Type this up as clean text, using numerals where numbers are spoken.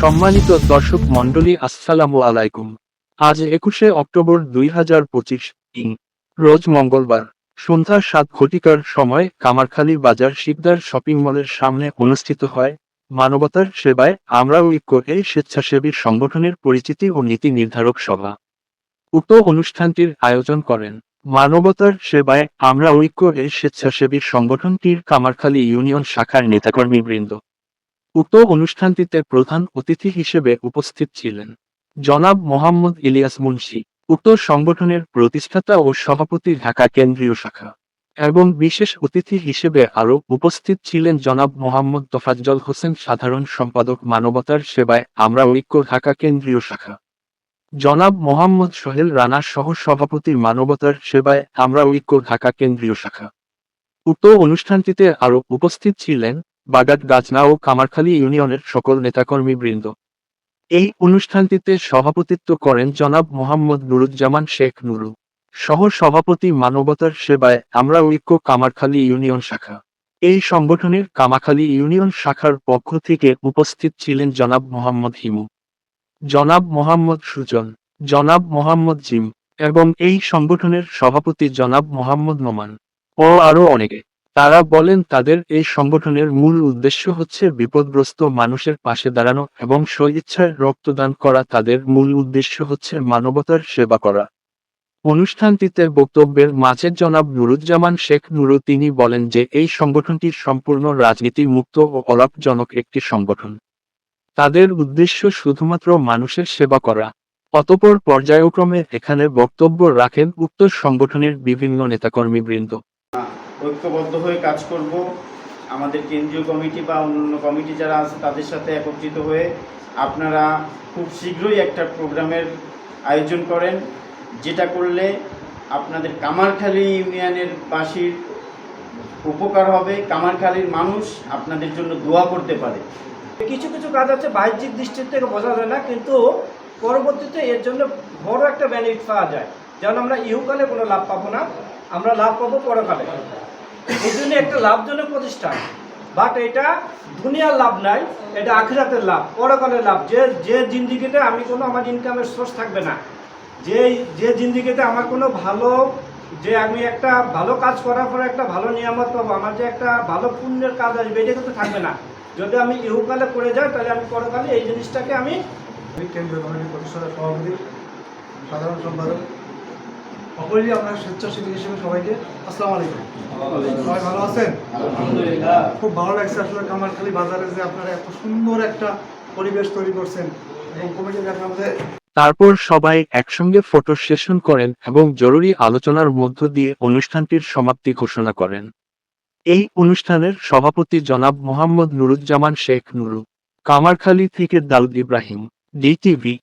সম্মানিত দর্শক মণ্ডলী, আসসালামু আলাইকুম। আজ 21শে অক্টোবর 2025 রোজ মঙ্গলবার সন্ধ্যা 7 ঘটিকার সময় কামারখালী বাজার শিকদার শপিং মলের সামনে অনুষ্ঠিত হয় মানবতার সেবায় আমরা ঐক্য এই স্বেচ্ছাসেবী সংগঠনের পরিচিতি ও নীতি নির্ধারক সভা। উক্ত অনুষ্ঠানটির আয়োজন করেন মানবতার সেবায় আমরা ঐক্য এই স্বেচ্ছাসেবী সংগঠনটির কামারখালী ইউনিয়ন শাখার নেতাকর্মীবৃন্দ। উক্ত অনুষ্ঠানটিতে প্রধান অতিথি হিসেবে উপস্থিত ছিলেন জনাব মোহাম্মদ ইলিয়াস মুন্সি, উক্ত সংগঠনের প্রতিষ্ঠাতা ও সভাপতি ঢাকা কেন্দ্রীয় শাখা, এবং বিশেষ অতিথি হিসেবে আরও উপস্থিত ছিলেন জনাব মোহাম্মদ তোফাজ্জল হোসেন, সাধারণ সম্পাদক মানবতার সেবায় আমরা ঐক্য ঢাকা কেন্দ্রীয় শাখা, জনাব মোহাম্মদ সোহেল রানা সহ সভাপতি মানবতার সেবায় আমরা ঐক্য ঢাকা কেন্দ্রীয় শাখা। উক্ত অনুষ্ঠানটিতে আরও উপস্থিত ছিলেন বাগাত গাজনা ও কামারখালী ইউনিয়নের সকল নেতাকর্মীবৃন্দ। এই অনুষ্ঠানটিতে সভাপতিত্ব করেন জনাব মোহাম্মদ নুরুজ্জামান শেখ নুরু, সহ সভাপতি মানবতার সেবায় আমরা ঐক্য কামারখালী ইউনিয়ন শাখা। এই সংগঠনের কামাখালী ইউনিয়ন শাখার পক্ষ থেকে উপস্থিত ছিলেন জনাব মোহাম্মদ হিমু, জনাব মোহাম্মদ সুজন, জনাব মোহাম্মদ জিম, এবং এই সংগঠনের সভাপতি জনাব মোহাম্মদ নোমান ও আরও অনেকে। তারা বলেন তাদের এই সংগঠনের মূল উদ্দেশ্য হচ্ছে বিপদগ্রস্ত মানুষের পাশে দাঁড়ানো এবং স্বইচ্ছায় রক্তদান করা। তাদের মূল উদ্দেশ্য হচ্ছে মানবতার সেবা করা। অনুষ্ঠানটিতে বক্তব্যের মাঝে জনাব নুরুজ্জামান শেখ নুরু তিনি বলেন যে এই সংগঠনটি সম্পূর্ণ রাজনীতি মুক্ত ও অলাভজনক একটি সংগঠন। তাদের উদ্দেশ্য শুধুমাত্র মানুষের সেবা করা। অতঃপর পর্যায়ক্রমে এখানে বক্তব্য রাখেন উক্ত সংগঠনের বিভিন্ন নেতাকর্মীবৃন্দ। ঐক্যবদ্ধ হয়ে কাজ করব। আমাদের কেন্দ্রীয় কমিটি বা অন্যান্য কমিটি যারা আছে তাদের সাথে একত্রিত হয়ে আপনারা খুব শীঘ্রই একটা প্রোগ্রামের আয়োজন করেন, যেটা করলে আপনাদের কামারখালী ইউনিয়নের বাসীর উপকার হবে। কামারখালীর মানুষ আপনাদের জন্য দোয়া করতে পারে। কিছু কিছু কাজ আছে বাহ্যিক দৃষ্টি থেকে বোঝা যায় না, কিন্তু পরবর্তীতে এর জন্য বড় একটা বেনিফিট পাওয়া যায়। যেমন আমরা ইহকালে কোনো লাভ পাবো না, আমরা লাভ পাবো পরকালে। এই জন্য একটা লাভজনক প্রতিষ্ঠান, বাট এটা দুনিয়ার লাভ নাই, এটা আখিরাতের লাভ, পরকালের লাভ। যে জিন্দিগিতে আমি কোনো আমার ইনকামের সোর্স থাকবে না, যে জিন্দিগিতে আমার কোনো ভালো, যে আমি একটা ভালো কাজ করার পরে একটা ভালো নিয়ামত পাবো, আমার যে একটা ভালো পুণ্যের কাজ আসবে, এটা কিন্তু থাকবে না। যদি আমি ইহকালে করে যাই তাহলে আমি পরকালে এই জিনিসটাকে আমি কেন্দ্রীয় কমিটির প্রতিষ্ঠাতা সভাপতি, সাধারণ সম্পাদক, সকলেই আমরা স্বেচ্ছাসেবী হিসেবে সবাইকে আসসালামু আলাইকুম। সবাই ভালো আছেন? আলহামদুলিল্লাহ। খুব ভালো লাগছে আসলে কামারখালী বাজারে যে আপনারা এত সুন্দর একটা পরিবেশ তৈরি করছেন এবং কমিটির আমাদের। তারপর সবাই একসঙ্গে ফটো সেশন করেন এবং জরুরি আলোচনার মধ্য দিয়ে অনুষ্ঠানটির সমাপ্তি ঘোষণা করেন। এই অনুষ্ঠানের সভাপতি জনাব মোহাম্মদ নুরুজ্জামান শেখ নুরু। কামারখালী থেকে দাউদ ইব্রাহিম, ডিটিভি।